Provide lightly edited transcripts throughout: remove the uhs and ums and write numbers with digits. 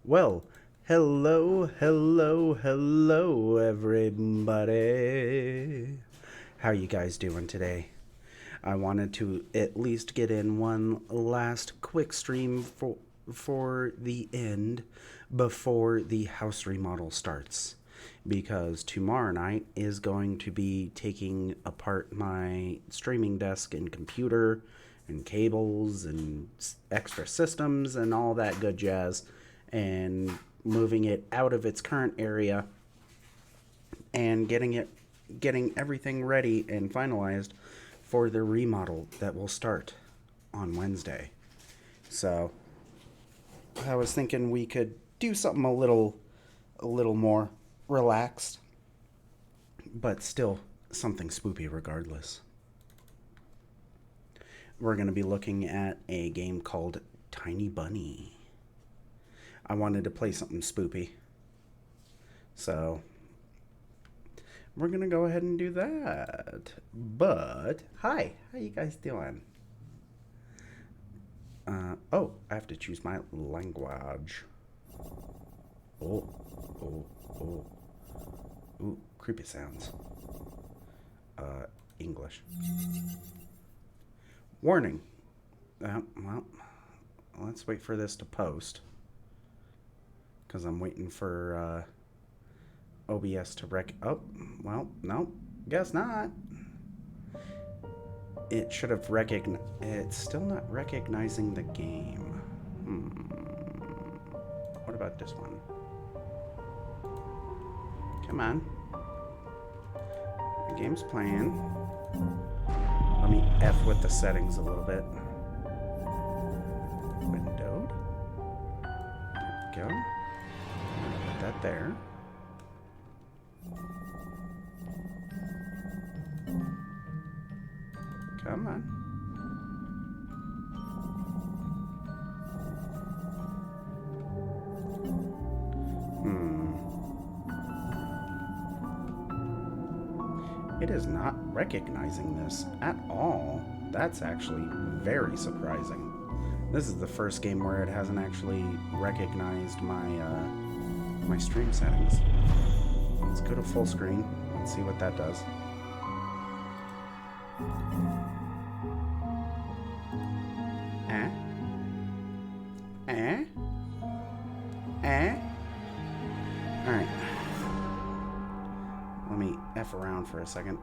Well, hello, everybody. How you guys doing today? I wanted to at least get in one last quick stream for the end before the house remodel starts, because tomorrow night is going to be taking apart my streaming desk and computer and cables and extra systems and all that good jazz, and moving it out of its current area and getting everything ready and finalized for the remodel that will start on Wednesday. So I was thinking we could do something a little more relaxed, but still something spoopy regardless. We're going to be looking at a game called Tiny Bunny. I wanted to play something spoopy, so we're going to go ahead and do that. But, hi, how you guys doing? Oh, I have to choose my language. Oh, oh, oh. Ooh, creepy sounds. English. Warning. Well, let's wait for this to post, because I'm waiting for OBS to oh, well, no, guess not. It should have recognized. It's still not recognizing the game. What about this one? Come on. The game's playing. Let me F with the settings a little bit. Windowed. There we go. Put that there. Come on. It is not recognizing this at all. That's actually very surprising. This is the first game where it hasn't actually recognized my my stream settings. Let's go to full screen and see what that does. Alright. Let me F around for a second.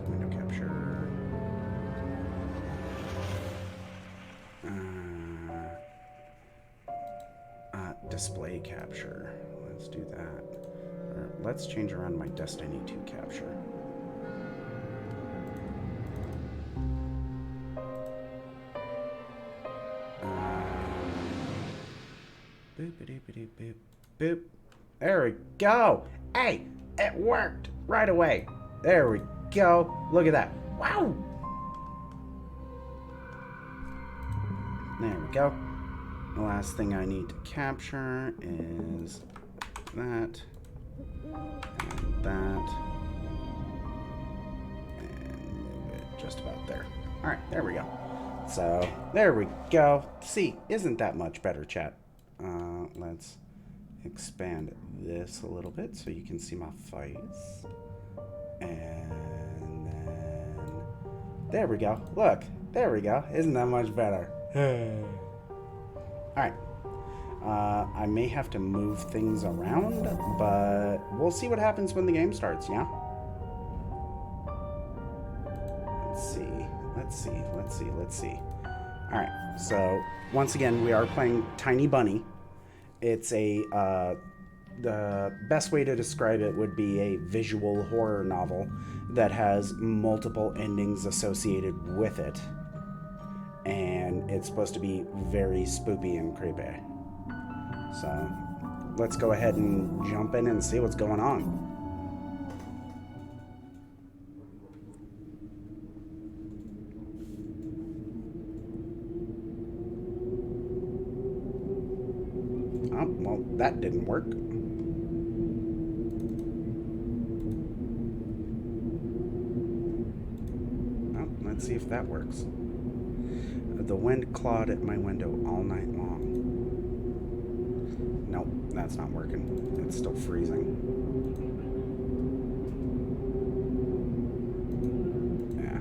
Window capture. Display capture. Let's do that. Or let's change around my Destiny 2 capture. Boop. Boop. There we go. Hey, it worked right away. There we go. Look at that. Wow. There we go. The last thing I need to capture is that and that. And move it just about there. All right, there we go. So, there we go. See, isn't that much better, chat? Let's expand this a little bit so you can see my face. And then there we go. Look, there we go. Isn't that much better? Alright. I may have to move things around, but we'll see what happens when the game starts, yeah? Let's see. Alright, so once again, we are playing Tiny Bunny. It's the best way to describe it would be a visual horror novel that has multiple endings associated with it. And it's supposed to be very spoopy and creepy. So, let's go ahead and jump in and see what's going on. Oh, well, that didn't work. Oh, let's see if that works. The wind clawed at my window all night long. Nope, that's not working. It's still freezing. Yeah.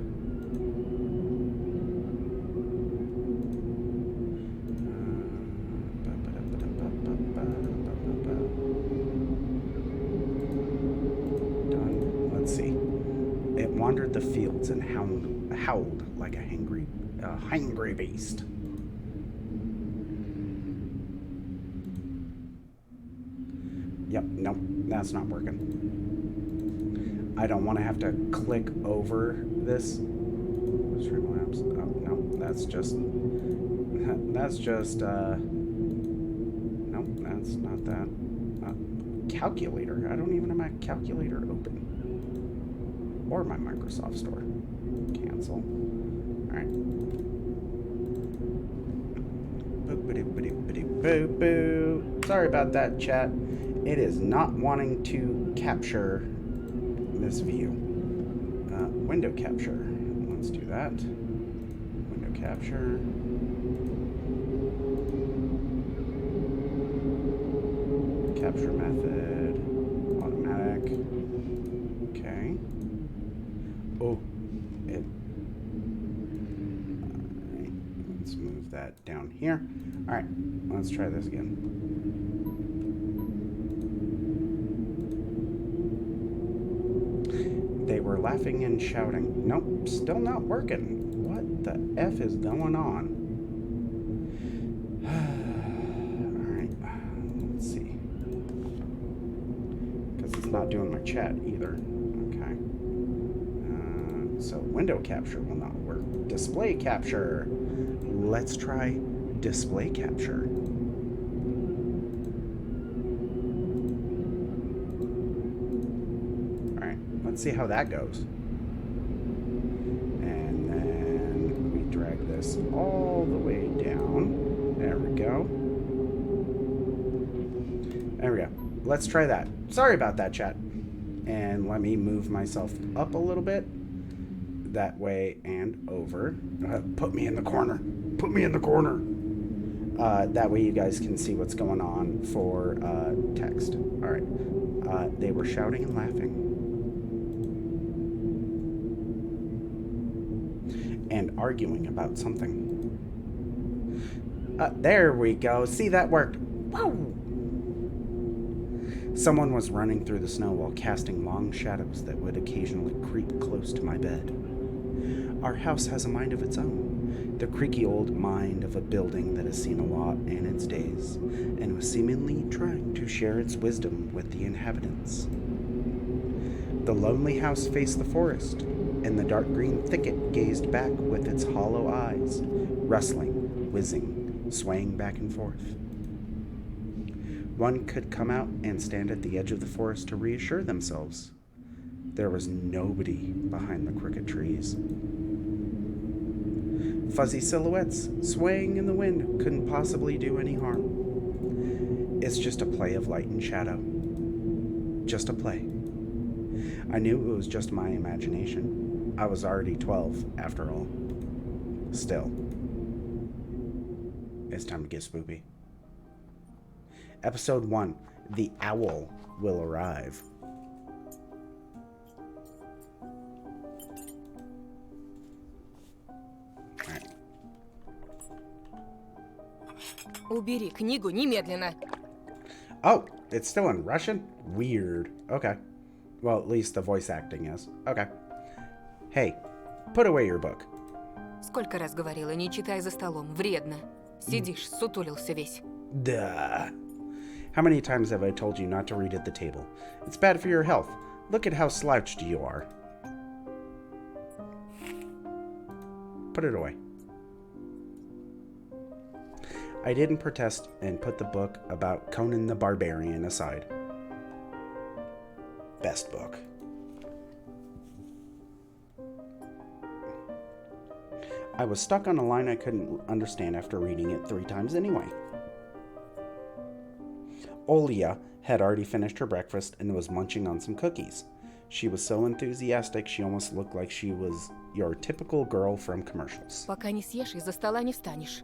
Done. Let's see. It wandered the fields and howled like a hangry beast. Yep, nope, that's not working. I don't want to have to click over this. Streamlabs. Oh, no, that's just, nope, that's not that. Calculator. I don't even have my calculator open. Or my Microsoft Store. Cancel. Alright. Boo. Sorry about that, chat. It is not wanting to capture this view. Window capture. Let's do that. Window capture. Capture method. Automatic. Okay. Oh, it. Alright, let's move that down here. Alright, let's try this again. They were laughing and shouting. Nope, still not working. What the F is going on? Alright, let's see. Because it's not doing my chat either. Okay. So window capture will not work. Display capture. Let's try display capture. Alright, let's see how that goes. And then we drag this all the way down. There we go. There we go. Let's try that. Sorry about that, chat. And let me move myself up a little bit. That way and over. Put me in the corner. Put me in the corner. That way you guys can see what's going on for text. All right. They were shouting and laughing. And arguing about something. There we go. See, that worked. Whoa! Someone was running through the snow while casting long shadows that would occasionally creep close to my bed. Our house has a mind of its own, the creaky old mind of a building that has seen a lot in its days, and was seemingly trying to share its wisdom with the inhabitants. The lonely house faced the forest, and the dark green thicket gazed back with its hollow eyes, rustling, whizzing, swaying back and forth. One could come out and stand at the edge of the forest to reassure themselves. There was nobody behind the crooked trees. Fuzzy silhouettes swaying in the wind couldn't possibly do any harm. It's just a play of light and shadow. Just a play. I knew it was just my imagination. I was already 12, after all. Still, it's time to get spoopy. Episode 1, The Owl Will Arrive. Alright. Убери книгу немедленно. Oh, it's still in Russian? Weird. Okay. Well, at least the voice acting is. Okay. Hey, put away your book. Сколько раз говорила, не читай за столом, вредно. Сидишь, сутулился весь. Duh. How many times have I told you not to read at the table? It's bad for your health. Look at how slouched you are. Put it away. I didn't protest and put the book about Conan the Barbarian aside. Best book. I was stuck on a line I couldn't understand after reading it 3 times anyway. Olia had already finished her breakfast and was munching on some cookies. She was so enthusiastic she almost looked like she was your typical girl from commercials. Пока не съешь, из-за стола не встанешь.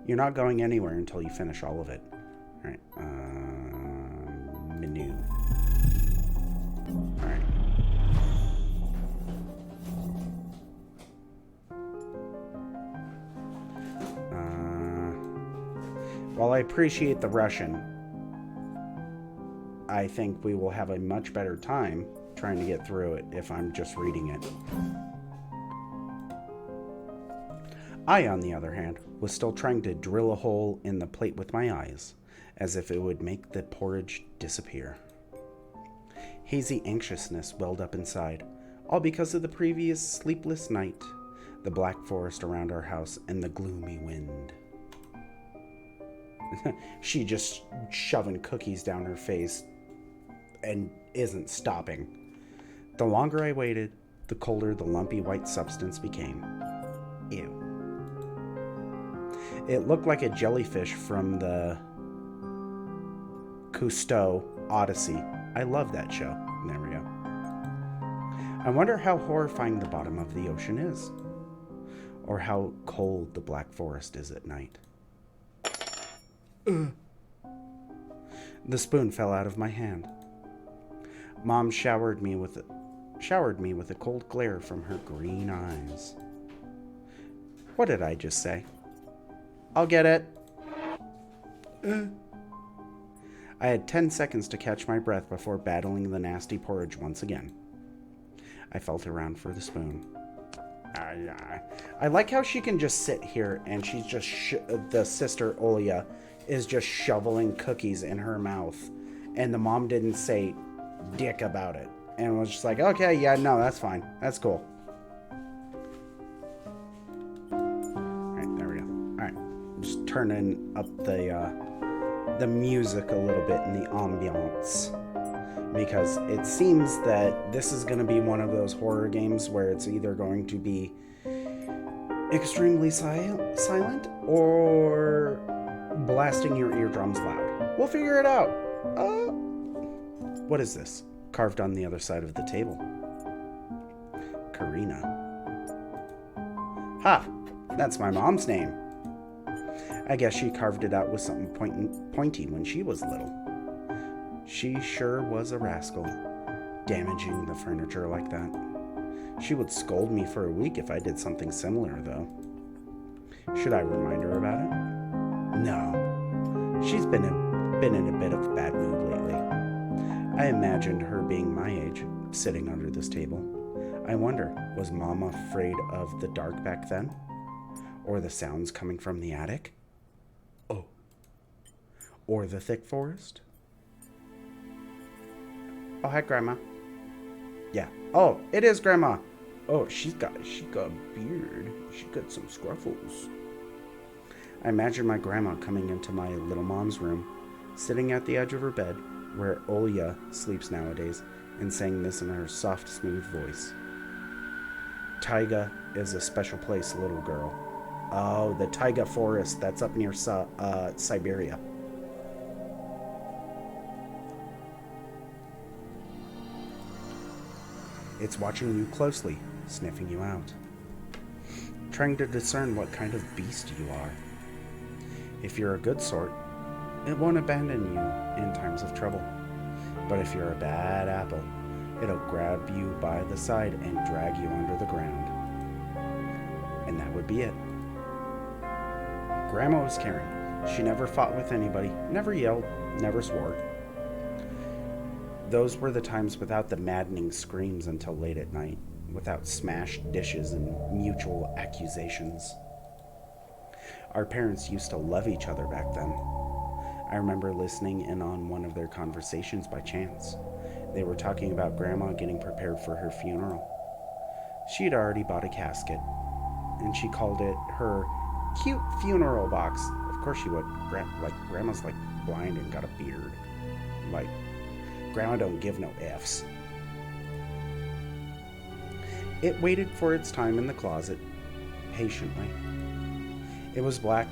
You're not going anywhere until you finish all of it. All right. Menu. All right. While I appreciate the Russian, I think we will have a much better time trying to get through it if I'm just reading it. I, on the other hand, was still trying to drill a hole in the plate with my eyes, as if it would make the porridge disappear. Hazy anxiousness welled up inside, all because of the previous sleepless night, the black forest around our house, and the gloomy wind. She just shoving cookies down her face and isn't stopping. The longer I waited, the colder the lumpy white substance became. Ew. It looked like a jellyfish from the Cousteau Odyssey. I love that show. There we go. I wonder how horrifying the bottom of the ocean is, or how cold the black forest is at night. The spoon fell out of my hand. Mom showered me with a cold glare from her green eyes. What did I just say? I'll get it. I had 10 seconds to catch my breath before battling the nasty porridge once again. I felt around for the spoon. I like how she can just sit here and she's just the sister Olya is just shoveling cookies in her mouth, and the mom didn't say dick about it and was just like, okay, yeah, no, that's fine, that's cool. Alright, there we go. Alright, just turning up the music a little bit in the ambiance, because it seems that this is going to be one of those horror games where it's either going to be extremely silent or blasting your eardrums loud. We'll figure it out. What is this? Carved on the other side of the table. Karina. Ha! That's my mom's name. I guess she carved it out with something pointy when she was little. She sure was a rascal, damaging the furniture like that. She would scold me for a week if I did something similar, though. Should I remind her about it? No. She's been in a bit of a bad mood lately. I imagined her being my age, sitting under this table. I wonder, was Mama afraid of the dark back then? Or the sounds coming from the attic? Oh. Or the thick forest? Oh, hi, Grandma. Yeah. Oh, it is Grandma. Oh, she got a beard. She got some scruffles. I imagine my grandma coming into my little mom's room, sitting at the edge of her bed, where Olya sleeps nowadays, and saying this in her soft, smooth voice. Taiga is a special place, little girl. Oh, the taiga forest that's up near Siberia. It's watching you closely, sniffing you out, trying to discern what kind of beast you are. If you're a good sort, it won't abandon you in times of trouble. But if you're a bad apple, it'll grab you by the side and drag you under the ground. And that would be it. Grandma was caring. She never fought with anybody, never yelled, never swore. Those were the times without the maddening screams until late at night, without smashed dishes and mutual accusations. Our parents used to love each other back then. I remember listening in on one of their conversations by chance. They were talking about Grandma getting prepared for her funeral. She had already bought a casket, and she called it her cute funeral box. Of course she would. Grandma's like blind and got a beard. Like, Grandma don't give no F's. It waited for its time in the closet, patiently. It was black,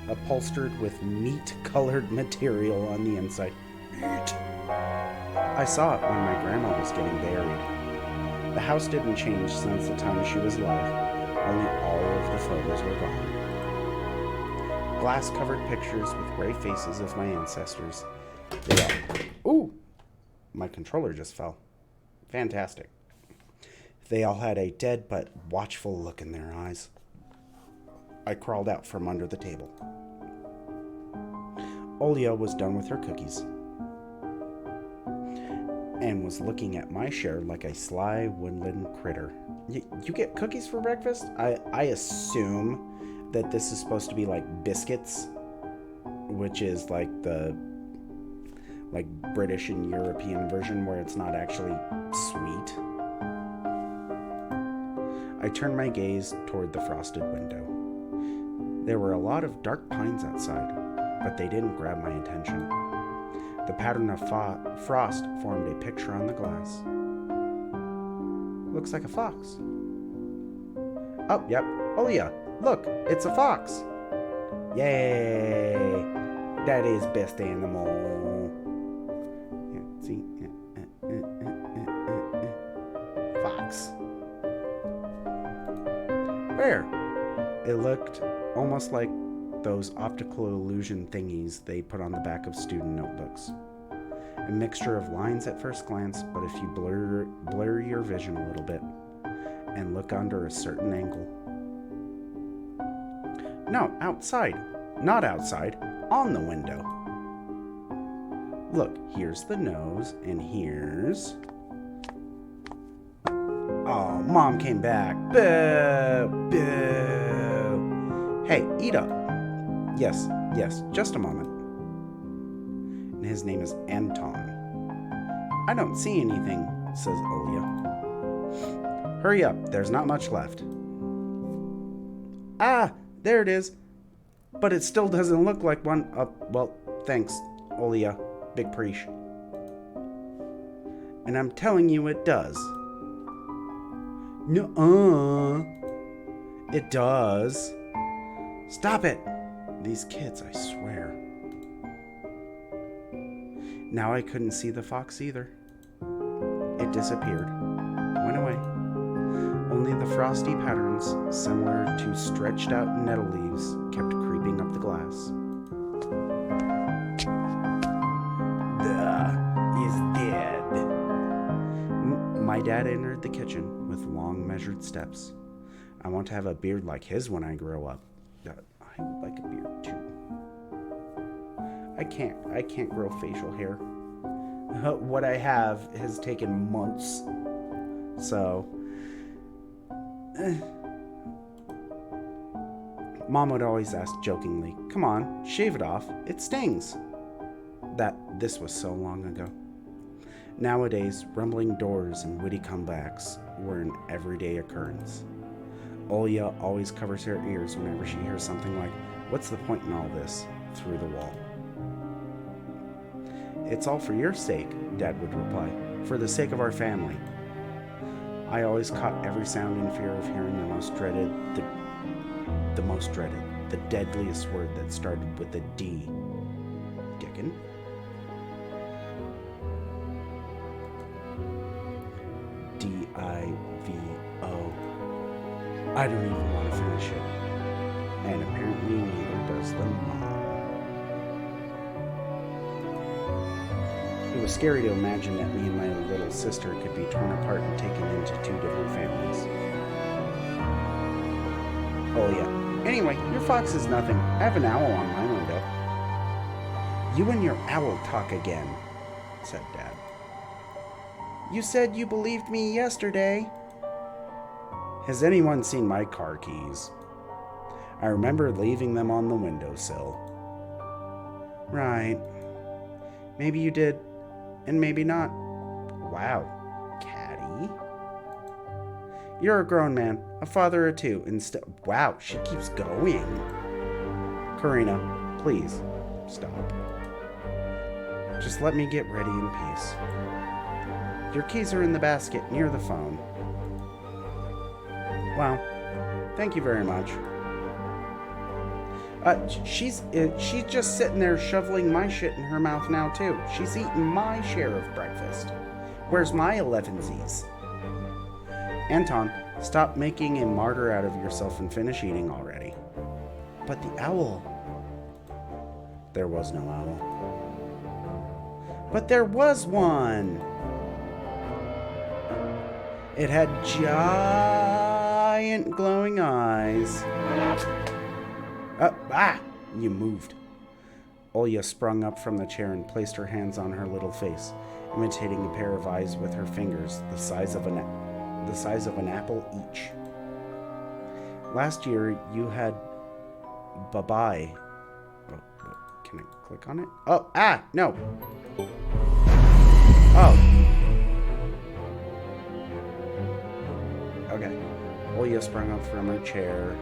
upholstered with meat-colored material on the inside. Meat. I saw it when my grandma was getting buried. The house didn't change since the time she was alive, only all of the photos were gone. Glass-covered pictures with gray faces of my ancestors. Ooh! My controller just fell. Fantastic. They all had a dead but watchful look in their eyes. I crawled out from under the table. Olia was done with her cookies and was looking at my share like a sly woodland critter. You get cookies for breakfast? I assume that this is supposed to be like biscuits, which is like the British and European version where it's not actually sweet. I turned my gaze toward the frosted window. There were a lot of dark pines outside, but they didn't grab my attention. The pattern of frost formed a picture on the glass. Looks like a fox. Oh, yep. Olia, look, it's a fox. Yay! Daddy's best animal. Yeah, see? Fox. Where? It looked almost like those optical illusion thingies they put on the back of student notebooks. A mixture of lines at first glance, but if you blur your vision a little bit and look under a certain angle. No, outside. Not outside. On the window. Look, here's the nose, and here's... Oh, Mom came back. Boo! Boo! Hey, eat up. Yes, just a moment. And his name is Anton. I don't see anything, says Olia. Hurry up, there's not much left. Ah, there it is. But it still doesn't look like one. Well, thanks, Olia, Big Preach. And I'm telling you it does. Nuh-uh. It does. Stop it. These kids, I swear. Now I couldn't see the fox either. It disappeared. Went away. Only the frosty patterns, similar to stretched out nettle leaves, kept creeping up the glass. Is dead. My dad entered the kitchen with long measured steps. I want to have a beard like his when I grow up. I would like a beard too. I can't grow facial hair. What I have has taken months. So Mom would always ask jokingly, "Come on, shave it off. It stings." This was so long ago. Nowadays, rumbling doors and witty comebacks were an everyday occurrence. Olia always covers her ears whenever she hears something like, "What's the point in all this?" through the wall. "It's all for your sake," Dad would reply, "for the sake of our family." I always caught every sound in fear of hearing the most dreaded, the deadliest word that started with a D. Dickon? D-I-V-O. I don't even want to finish it. And apparently neither does the mom. It was scary to imagine that me and my little sister could be torn apart and taken into two different families. Oh yeah. Anyway, your fox is nothing. I have an owl on my window. You and your owl talk again, said Dad. You said you believed me yesterday. Has anyone seen my car keys? I remember leaving them on the windowsill. Right. Maybe you did, and maybe not. Wow, Caddy. You're a grown man, a father of two, instead. Wow, she keeps going. Karina, please, stop. Just let me get ready in peace. Your keys are in the basket near the phone. Wow, thank you very much. She's just sitting there shoveling my shit in her mouth now too. She's eating my share of breakfast. Where's my 11sies? Anton, stop making a martyr out of yourself and finish eating already. But the owl. There was no owl. But there was one! It had giant glowing eyes. You moved. Olya sprung up from the chair and placed her hands on her little face, imitating a pair of eyes with her fingers the size of an apple each. Last year, you had bye-bye. Oh, can I click on it? No. Oh. Okay. Olya sprung up from her chair,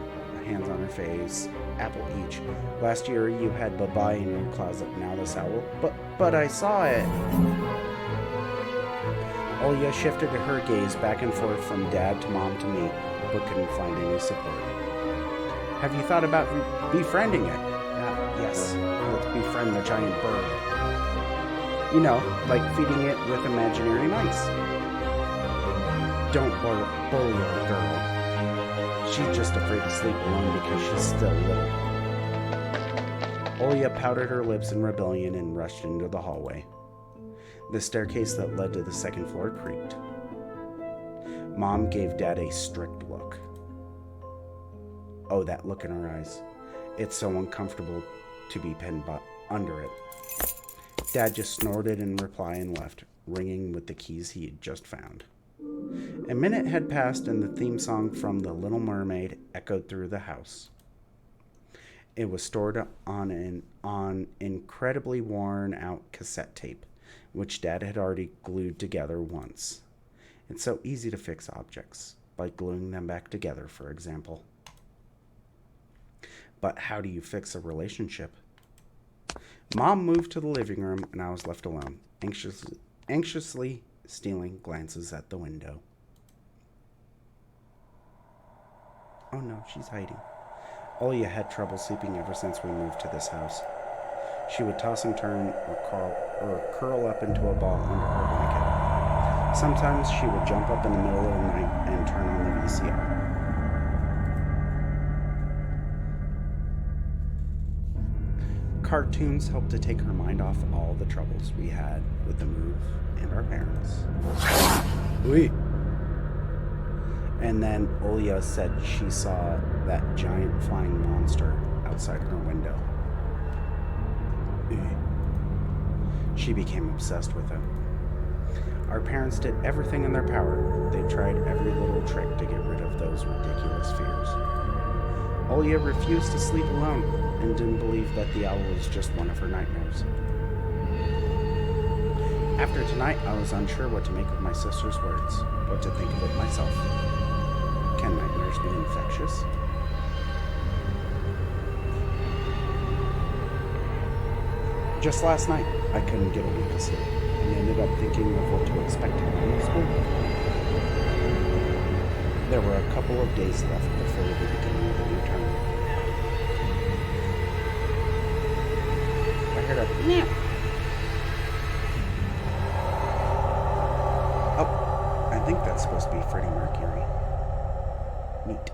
hands on her face, apple each. Last year, you had bye-bye in your closet, now this owl. But I saw it. Olya shifted her gaze back and forth from Dad to Mom to me, but couldn't find any support. Have you thought about befriending it? Yes, let's befriend the giant bird. You know, like feeding it with imaginary mice. Don't bully the girl. She's just afraid to sleep alone because she's still little. Olya pouted her lips in rebellion and rushed into the hallway. The staircase that led to the second floor creaked. Mom gave Dad a strict look. Oh, that look in her eyes. It's so uncomfortable to be pinned under it. Dad just snorted in reply and left, ringing with the keys he had just found. A minute had passed and the theme song from The Little Mermaid echoed through the house. It was stored on incredibly worn-out cassette tape, which Dad had already glued together once. It's so easy to fix objects, by gluing them back together, for example. But how do you fix a relationship? Mom moved to the living room, and I was left alone, anxiously stealing glances at the window. Oh no, she's hiding. Olya had trouble sleeping ever since we moved to this house. She would toss and turn or curl up into a ball under her blanket. Sometimes she would jump up in the middle of the night and turn on the VCR. Cartoons helped to take her mind off all the troubles we had with the move and our parents. Oui. And then Olya said she saw that giant flying monster outside her window. She became obsessed with it. Our parents did everything in their power. They tried every little trick to get rid of those ridiculous fears. Olya refused to sleep alone and didn't believe that the owl was just one of her nightmares. After tonight, I was unsure what to make of my sister's words, what to think of it myself. Can nightmares be infectious? Just last night, I couldn't get a wink of sleep and ended up thinking of what to expect in my school. There were a couple of days left before the beginning of the new term. I heard a meow. Oh, I think that's supposed to be Freddie Mercury. Neat.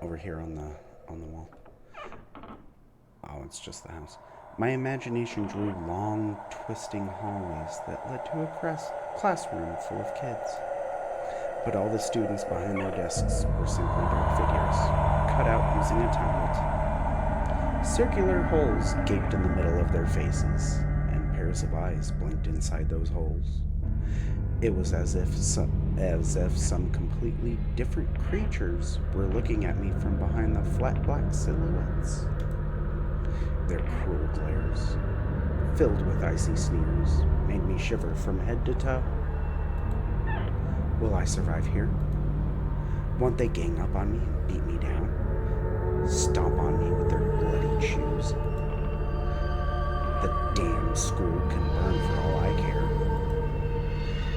Over here on the wall. Oh, it's just the house. My imagination drew long, twisting hallways that led to a classroom full of kids. But all the students behind their desks were simply dark figures, cut out using a template. Circular holes gaped in the middle of their faces, and pairs of eyes blinked inside those holes. It was as if some completely different creatures were looking at me from behind the flat black silhouettes. Their cruel glares, filled with icy sneers, made me shiver from head to toe. Will I survive here? Won't they gang up on me and beat me down? Stomp on me with their bloodied shoes? The damn school can burn for all I care.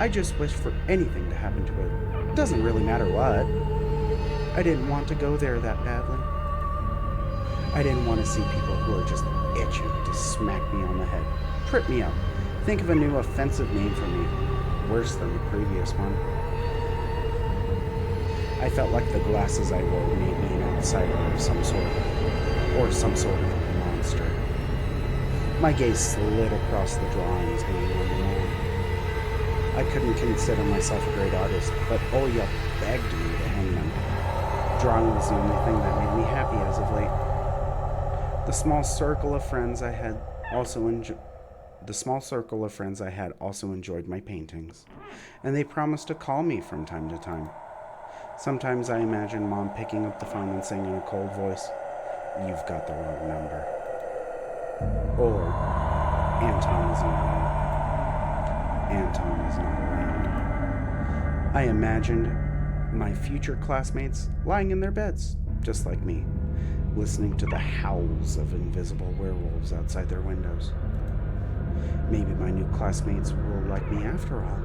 I just wish for anything to happen to it. Doesn't really matter what. I didn't want to go there that badly. I didn't want to see people who are just itching to smack me on the head, trip me up, think of a new offensive name for me, worse than the previous one. I felt like the glasses I wore made me an outsider of some sort, or some sort of monster. My gaze slid across the drawings hanging on the wall. I couldn't consider myself a great artist, but Olya begged me to hang them. Drawing was the only thing that made me happy as of late. The small circle of friends I had also enjoyed my paintings, and they promised to call me from time to time. Sometimes I imagine Mom picking up the phone and saying in a cold voice, "You've got the wrong number." Or, "Anton isn't around." Anton is not around. I imagined my future classmates lying in their beds, just like me, listening to the howls of invisible werewolves outside their windows. Maybe my new classmates will like me after all.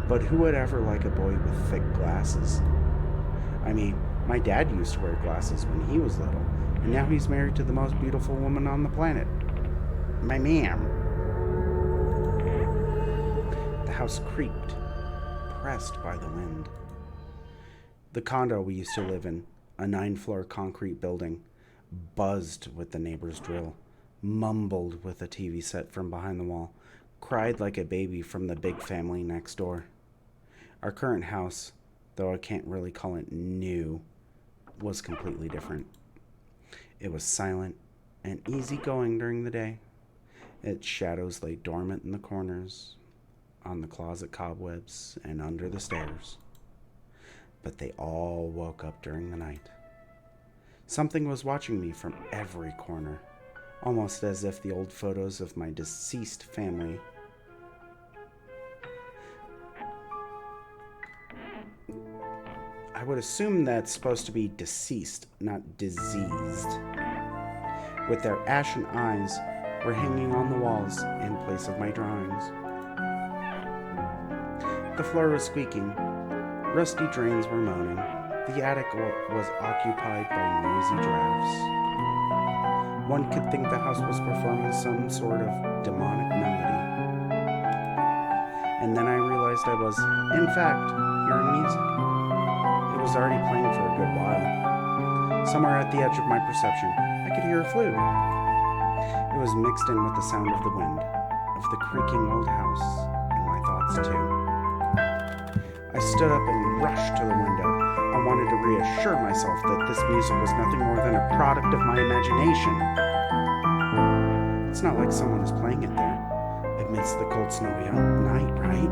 But who would ever like a boy with thick glasses? I mean, my dad used to wear glasses when he was little, and now he's married to the most beautiful woman on the planet. My ma'am. The house creaked, pressed by the wind. The condo we used to live in, a 9-floor concrete building, buzzed with the neighbor's drill, mumbled with a TV set from behind the wall, cried like a baby from the big family next door. Our current house, though I can't really call it new, was completely different. It was silent and easygoing during the day. Its shadows lay dormant in the corners, on the closet cobwebs, and under the stairs. But they all woke up during the night. Something was watching me from every corner, almost as if the old photos of my deceased family I would assume that's supposed to be deceased, not diseased. With their ashen eyes were hanging on the walls in place of my drawings. The floor was squeaking. Rusty drains were moaning. The attic was occupied by noisy drafts. One could think the house was performing some sort of demonic melody. And then I realized I was, in fact, hearing music. It was already playing for a good while. Somewhere at the edge of my perception, I could hear a flute. It was mixed in with the sound of the wind, of the creaking old house, and my thoughts too. I stood up and rushed to the window. I wanted to reassure myself that this music was nothing more than a product of my imagination. It's not like someone is playing it there, amidst the cold snowy night, right?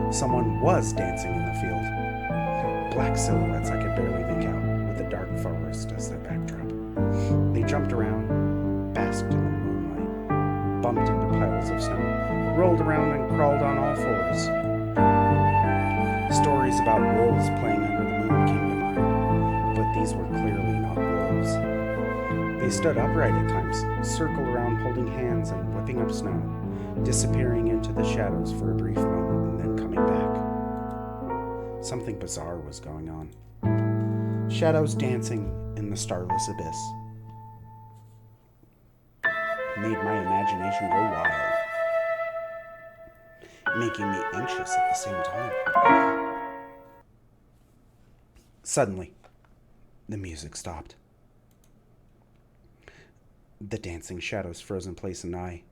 Someone was dancing in the field. Black silhouettes I could barely make out, with the dark forest as their backdrop. They jumped around, basked in the moonlight, bumped into piles of snow, rolled around and crawled on all fours. Stories about wolves playing under the moon came to mind, but these were clearly not wolves. They stood upright at times, circled around holding hands and whipping up snow, disappearing into the shadows for a brief moment and then coming back. Something bizarre was going on. Shadows dancing in the starless abyss made my imagination go wild, making me anxious at the same time. Suddenly, the music stopped. The dancing shadows froze in place, and I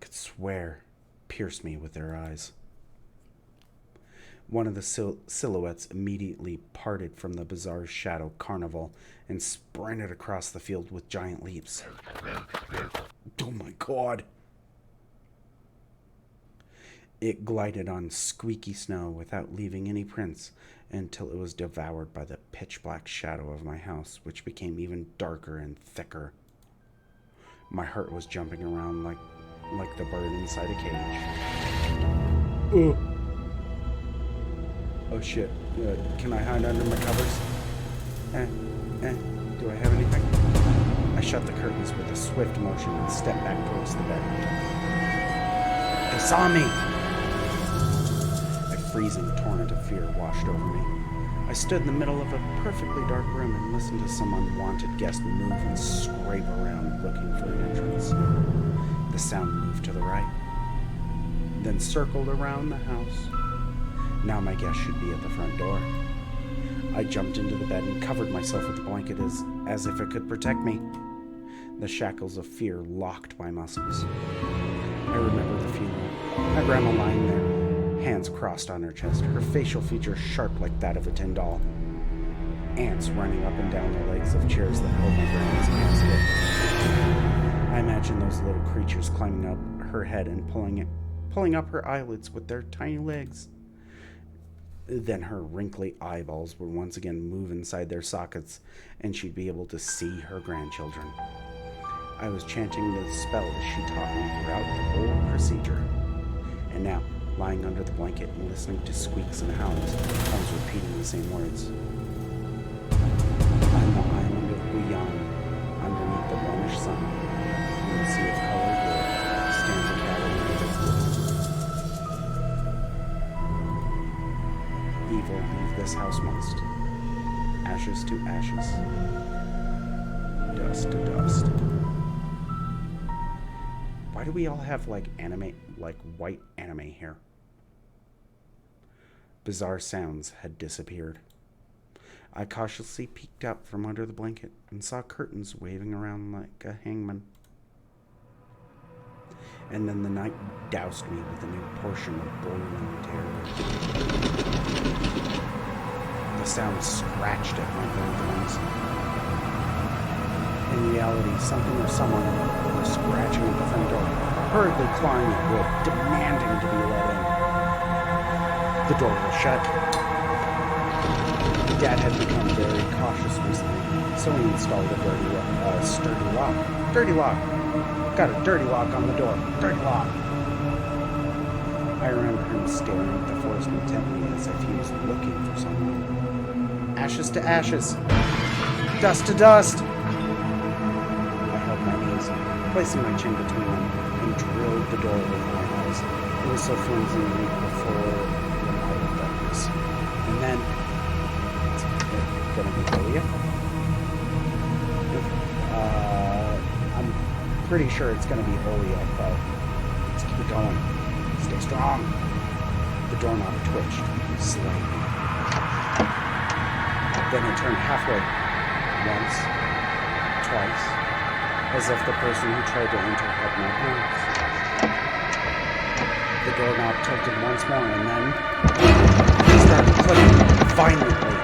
could swear pierced me with their eyes. One of the silhouettes immediately parted from the bizarre shadow carnival and sprinted across the field with giant leaps. Oh my God! It glided on squeaky snow without leaving any prints until it was devoured by the pitch-black shadow of my house, which became even darker and thicker. My heart was jumping around like the bird inside a cage. Oh shit. Can I hide under my covers? Do I have anything? I shut the curtains with a swift motion and stepped back towards the bed. They saw me! A freezing torrent of fear washed over me. I stood in the middle of a perfectly dark room and listened to some unwanted guest move and scrape around looking for an entrance. The sound moved to the right, then circled around the house. Now my guest should be at the front door. I jumped into the bed and covered myself with the blanket as if it could protect me. The shackles of fear locked my muscles. I remember the funeral. My grandma lying there, hands crossed on her chest, her facial features sharp like that of a tin doll. Ants running up and down the legs of chairs that held my grandma's casket. I imagine those little creatures climbing up her head and pulling up her eyelids with their tiny legs. Then her wrinkly eyeballs would once again move inside their sockets, and she'd be able to see her grandchildren. I was chanting the spells she taught me throughout the whole procedure. And now, lying under the blanket and listening to squeaks and howls, I was repeating the same words. On the island of Guyana, underneath the bluish sun, in the sea of colored wood, stands a cabin with its wood. Evil leave this house must. Ashes to ashes. Dust to dust. Why do we all have white anime hair? Bizarre sounds had disappeared. I cautiously peeked out from under the blanket and saw curtains waving around like a hangman. And then the night doused me with a new portion of boiling terror. The sound scratched at my eardrums. In reality, something or someone was scratching at the front door, hurriedly clawing at wood, demanding to be let in. The door was shut. Dad had become very cautious recently, so he installed a sturdy lock. Dirty lock. Got a dirty lock on the door. Dirty lock. I remember him staring at the forest intently as if he was looking for something. Ashes to ashes. Dust to dust. Placing my chin between them, and drilled the door with my eyes. It was so flimsy before the light of darkness. And then, it's gonna be Julia. I'm pretty sure it's gonna be Julia, but let's keep it going. Stay strong. The doorknob twitched slightly. Then it turned halfway. Once, twice. As if the person who tried to enter had no hands. The doorknob tilted once more, and then it started clicking violently.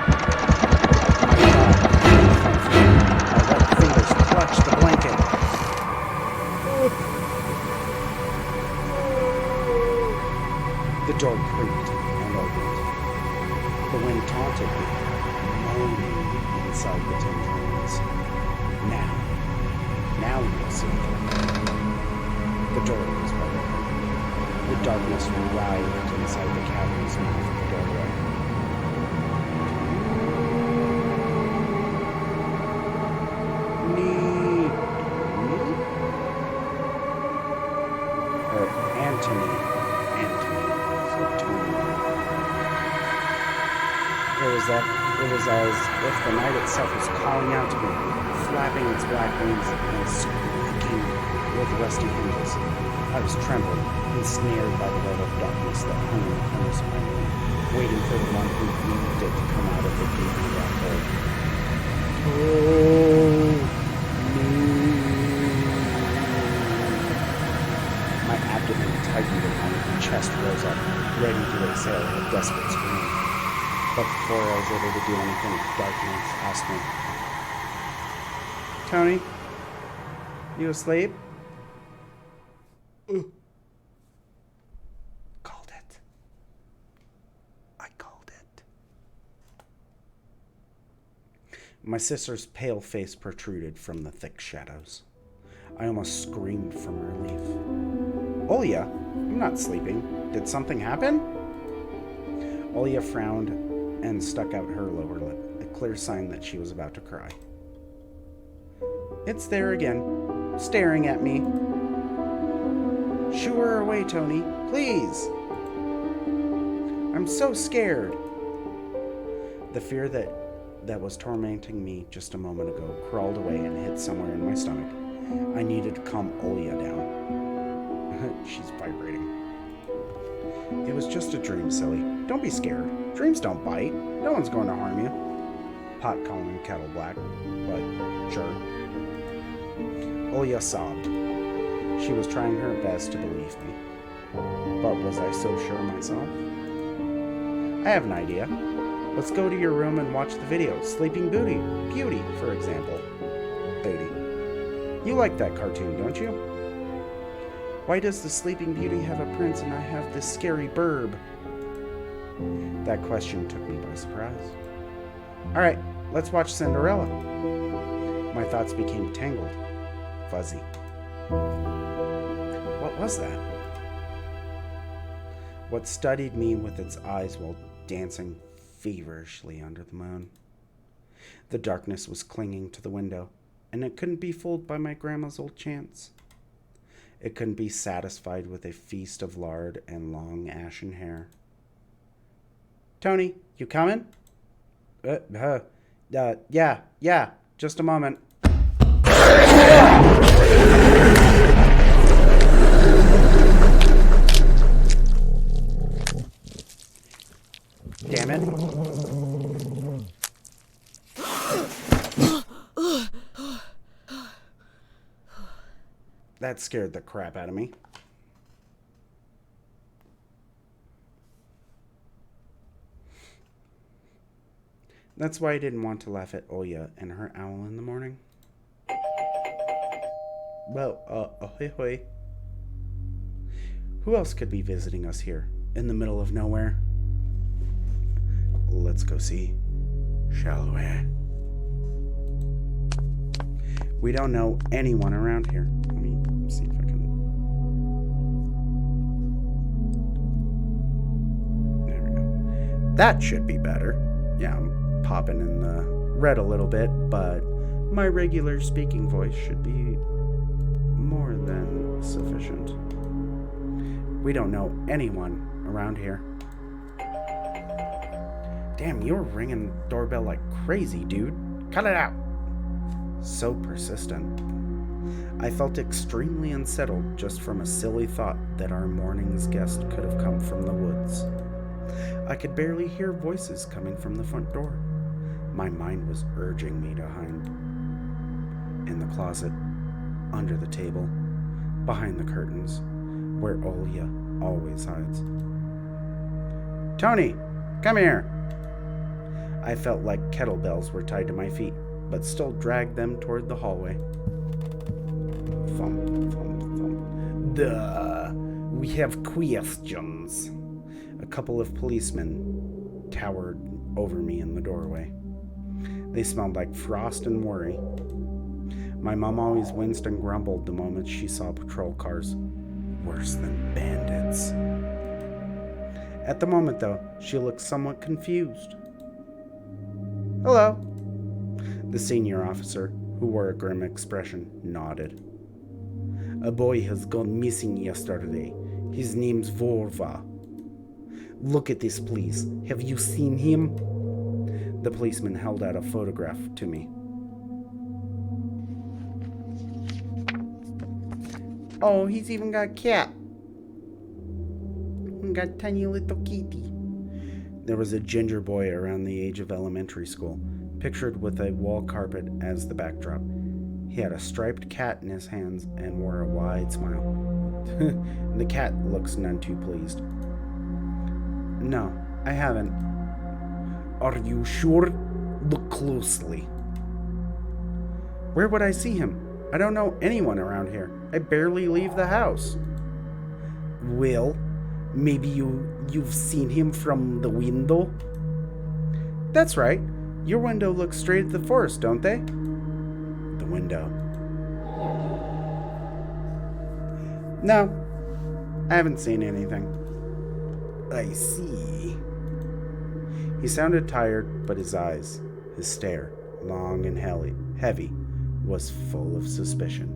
My wet fingers clutched the blanket. The door creaked and opened. The wind taunted me, moaning inside the tin cans. Now we will see. The door was wide open. The darkness writhed inside the cavern's mouth of the doorway. Antony. So Tony. It was as if the night itself was calling out to me, flapping its black wings and squeaking with rusty hinges. I was trembling, ensnared by the web of darkness that hung in the corners of my room, waiting for the one who breathed it to come out of the deep black hole. Oh, no. My abdomen tightened and my chest rose up, ready to exhale a desperate scream. But before I was able to do anything, darkness asked me, Tony, you asleep? Called it. I called it. My sister's pale face protruded from the thick shadows. I almost screamed from relief. Olya, I'm not sleeping. Did something happen? Olya frowned and stuck out her lower lip, a clear sign that she was about to cry. It's there again, staring at me. Shoo her away, Tony, please. I'm so scared. The fear that was tormenting me just a moment ago crawled away and hid somewhere in my stomach. I needed to calm Olya down. She's vibrating. It was just a dream, silly. Don't be scared. Dreams don't bite. No one's going to harm you. Pot calling kettle black, but sure. Olya sobbed. She was trying her best to believe me. But was I so sure myself? I have an idea. Let's go to your room and watch the video. Sleeping Beauty, for example. Booty. You like that cartoon, don't you? Why does the Sleeping Beauty have a prince and I have this scary burb? That question took me by surprise. Alright, let's watch Cinderella. My thoughts became tangled, fuzzy. What was that? What studied me with its eyes while dancing feverishly under the moon? The darkness was clinging to the window, and it couldn't be fooled by my grandma's old chants. It couldn't be satisfied with a feast of lard and long ashen hair. Tony, you coming? Yeah, just a moment. Damn it. That scared the crap out of me. That's why I didn't want to laugh at Olya and her owl in the morning. Well, ahoy. Who else could be visiting us here, in the middle of nowhere? Let's go see, shall we? We don't know anyone around here. Let me see if I can... There we go. That should be better. Yeah, I'm popping in the red a little bit, but my regular speaking voice should be more than sufficient. We don't know anyone around here. Damn, you're ringing the doorbell like crazy, dude. Cut it out. So persistent. I felt extremely unsettled just from a silly thought that our morning's guest could have come from the woods. I could barely hear voices coming from the front door. My mind was urging me to hide in the closet, under the table, behind the curtains, where Olya always hides. Tony, come here. I felt like kettlebells were tied to my feet, but still dragged them toward the hallway. Thump, thump, thump. Duh. We have questions. A couple of policemen towered over me in the doorway. They smelled like frost and worry. My mom always winced and grumbled the moment she saw patrol cars. Worse than bandits. At the moment, though, she looked somewhat confused. Hello. The senior officer, who wore a grim expression, nodded. A boy has gone missing yesterday. His name's Vorva. Look at this, please. Have you seen him? The policeman held out a photograph to me. Oh, he's even got a cat. Got a tiny little kitty. There was a ginger boy around the age of elementary school, pictured with a wall carpet as the backdrop. He had a striped cat in his hands and wore a wide smile. The cat looks none too pleased. No, I haven't. Are you sure? Look closely. Where would I see him? I don't know anyone around here. I barely leave the house. Well, maybe you've seen him from the window? That's right. Your window looks straight at the forest, don't they? The window. No, I haven't seen anything. I see. He sounded tired, but his eyes, his stare, long and heavy, was full of suspicion.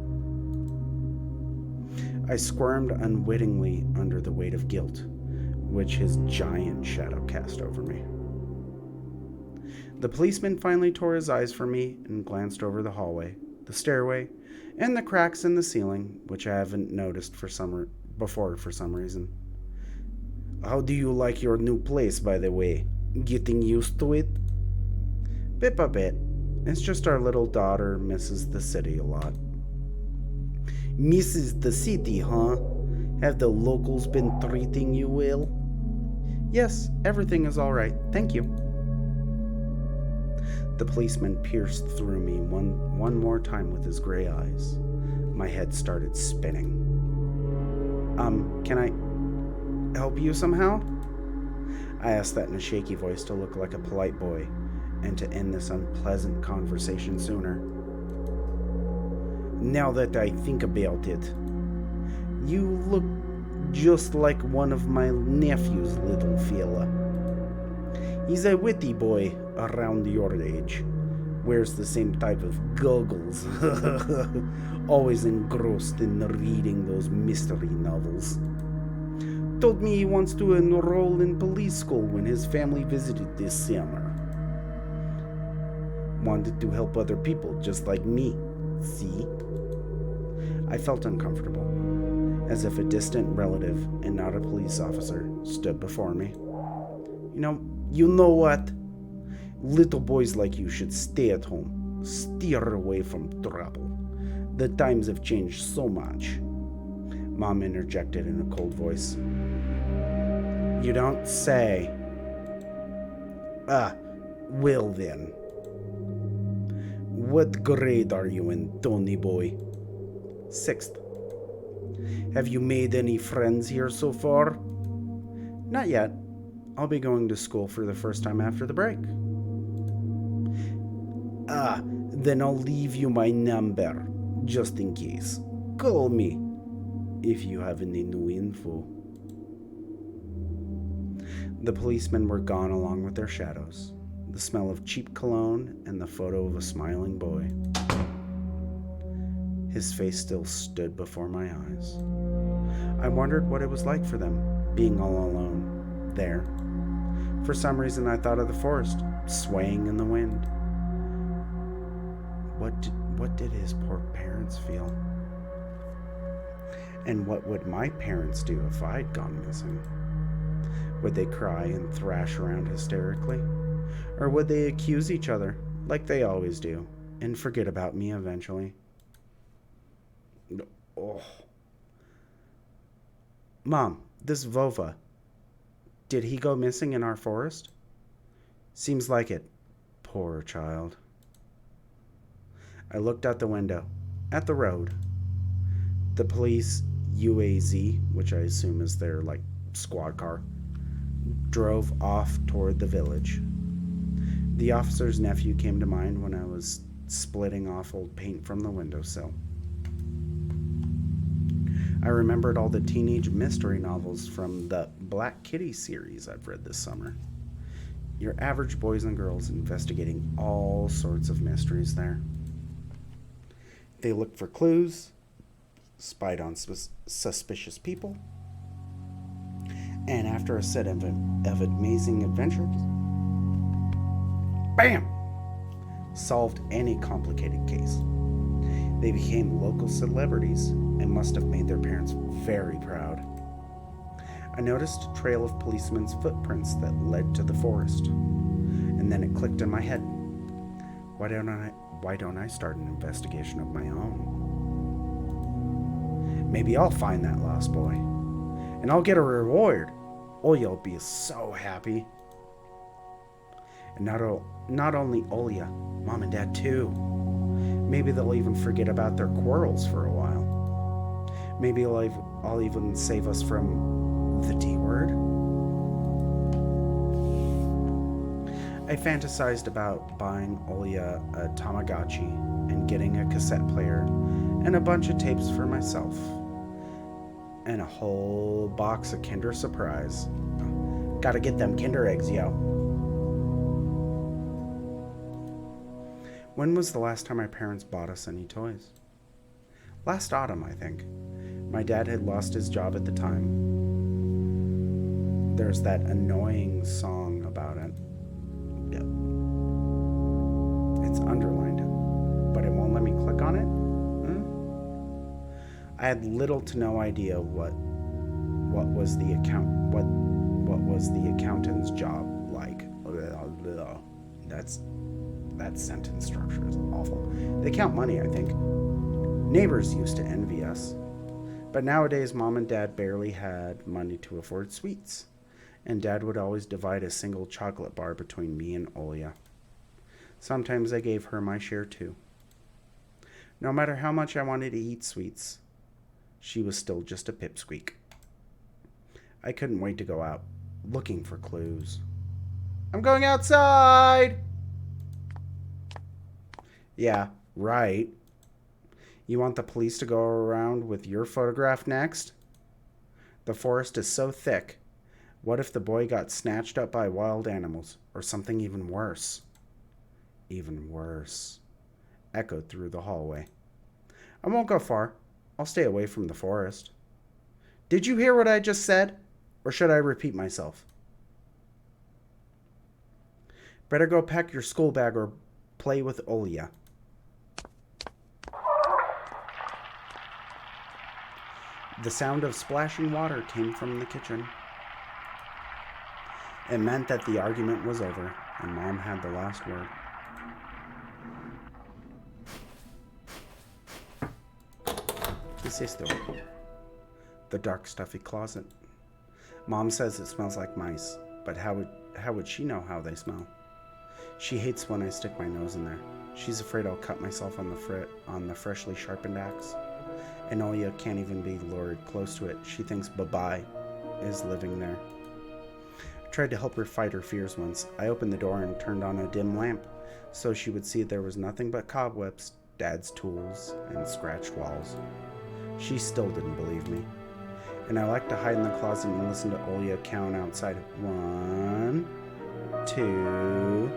I squirmed unwittingly under the weight of guilt, which his giant shadow cast over me. The policeman finally tore his eyes from me and glanced over the hallway, the stairway, and the cracks in the ceiling, which I haven't noticed before for some reason. "How do you like your new place, by the way? Getting used to it?" "Bit by bit. It's just our little daughter misses the city a lot." "Misses the city, huh? Have the locals been treating you well?" "Yes, everything is all right. Thank you." The policeman pierced through me one more time with his gray eyes. My head started spinning. Can I help you somehow?" I asked that in a shaky voice to look like a polite boy and to end this unpleasant conversation sooner. "Now that I think about it, you look just like one of my nephew's little fella. He's a witty boy around your age. Wears the same type of goggles. Always engrossed in reading those mystery novels. Told me he wants to enroll in police school when his family visited this summer. Wanted to help other people just like me. See?" I felt uncomfortable, as if a distant relative and not a police officer stood before me. You know what? Little boys like you should stay at home. Steer away from trouble. The times have changed so much." Mom interjected in a cold voice. "You don't say." Well then. What grade are you in, Tony boy?" "Sixth." "Have you made any friends here so far?" "Not yet. I'll be going to school for the first time after the break." Then I'll leave you my number, just in case. Call me if you have any new info." The policemen were gone along with their shadows, the smell of cheap cologne, and the photo of a smiling boy. His face still stood before my eyes. I wondered what it was like for them, being all alone, there. For some reason, I thought of the forest, swaying in the wind. What did his poor parents feel? And what would my parents do if I'd gone missing? Would they cry and thrash around hysterically? Or would they accuse each other, like they always do, and forget about me eventually? Oh. "Mom, this Vova, did he go missing in our forest?" "Seems like it. Poor child." I looked out the window, at the road. The police UAZ, which I assume is their, squad car, drove off toward the village. The officer's nephew came to mind when I was splitting off old paint from the windowsill. I remembered all the teenage mystery novels from the Black Kitty series I've read this summer. Your average boys and girls investigating all sorts of mysteries there. They looked for clues, spied on suspicious people, and after a set of amazing adventures, bam! Solved any complicated case. They became local celebrities and must have made their parents very proud. I noticed a trail of policemen's footprints that led to the forest, and then it clicked in my head. Why don't I start an investigation of my own? Maybe I'll find that lost boy, and I'll get a reward. Oya will be so happy. And not only Oya, Mom and Dad too. Maybe they'll even forget about their quarrels for a while. Maybe I'll even save us from the D word. I fantasized about buying Oya a Tamagotchi and getting a cassette player and a bunch of tapes for myself. And a whole box of Kinder Surprise. Gotta get them Kinder eggs, yo. When was the last time my parents bought us any toys? Last autumn, I think. My dad had lost his job at the time. There's that annoying song about it. Yep. It's underlined, but it won't let me click on it. I had little to no idea what was the accountant's job like. That sentence structure is awful. They count money, I think. Neighbors used to envy us. But nowadays, Mom and Dad barely had money to afford sweets. And Dad would always divide a single chocolate bar between me and Olya. Sometimes I gave her my share too. No matter how much I wanted to eat sweets, she was still just a pipsqueak. I couldn't wait to go out, looking for clues. I'm going outside! Yeah, right. You want the police to go around with your photograph next? The forest is so thick. What if the boy got snatched up by wild animals, or something even worse? Even worse, echoed through the hallway. I won't go far. I'll stay away from the forest. Did you hear what I just said? Or should I repeat myself? Better go pack your school bag or play with Olya. The sound of splashing water came from the kitchen. It meant that the argument was over, and Mom had the last word. ¿Qué es esto? The dark, stuffy closet. Mom says it smells like mice, but how would she know how they smell? She hates when I stick my nose in there. She's afraid I'll cut myself on the freshly sharpened axe. And Olya can't even be lured close to it. She thinks Bye-Bye is living there. I tried to help her fight her fears once. I opened the door and turned on a dim lamp so she would see there was nothing but cobwebs, Dad's tools, and scratched walls. She still didn't believe me. And I liked to hide in the closet and listen to Olya count outside. 1, 2,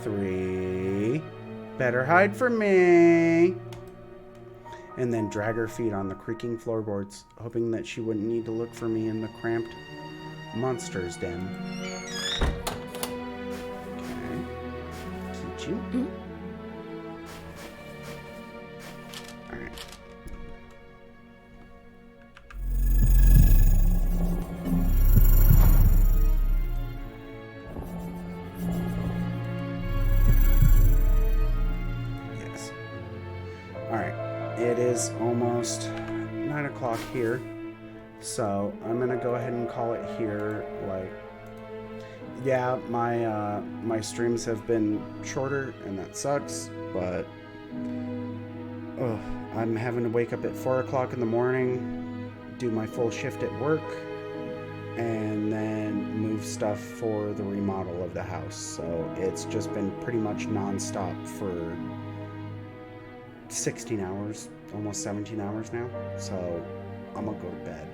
3. Better hide from me. And then drag her feet on the creaking floorboards, hoping that she wouldn't need to look for me in the cramped monster's den. Okay. Keep you. Mm-hmm. Alright. Yes. Alright. It is almost 9 o'clock here, so I'm gonna go ahead and call it here. Yeah, my streams have been shorter, and that sucks, but I'm having to wake up at 4 o'clock in the morning, do my full shift at work, and then move stuff for the remodel of the house. So it's just been pretty much non-stop for 16 hours, almost 17 hours now. So I'm gonna go to bed.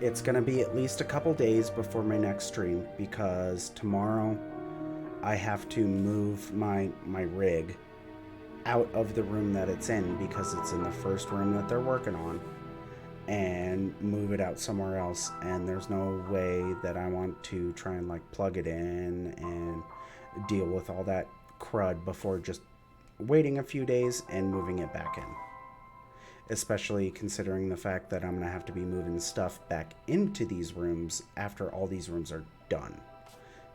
It's gonna be at least a couple days before my next stream, because tomorrow I have to move my rig out of the room that it's in, because it's in the first room that they're working on, and move it out somewhere else. And there's no way that I want to try and plug it in and deal with all that crud before just waiting a few days and moving it back in, especially considering the fact that I'm going to have to be moving stuff back into these rooms after all these rooms are done.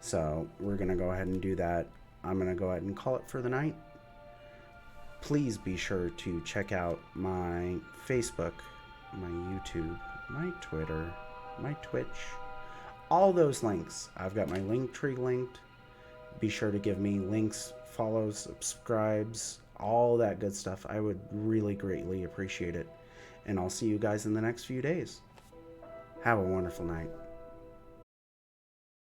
So we're going to go ahead and do that. I'm going to go ahead and call it for the night. Please be sure to check out my Facebook, my YouTube, my Twitter, my Twitch, all those links. I've got my Linktree linked. Be sure to give me links, follows, subscribes, all that good stuff. I would really greatly appreciate it. And I'll see you guys in the next few days. Have a wonderful night.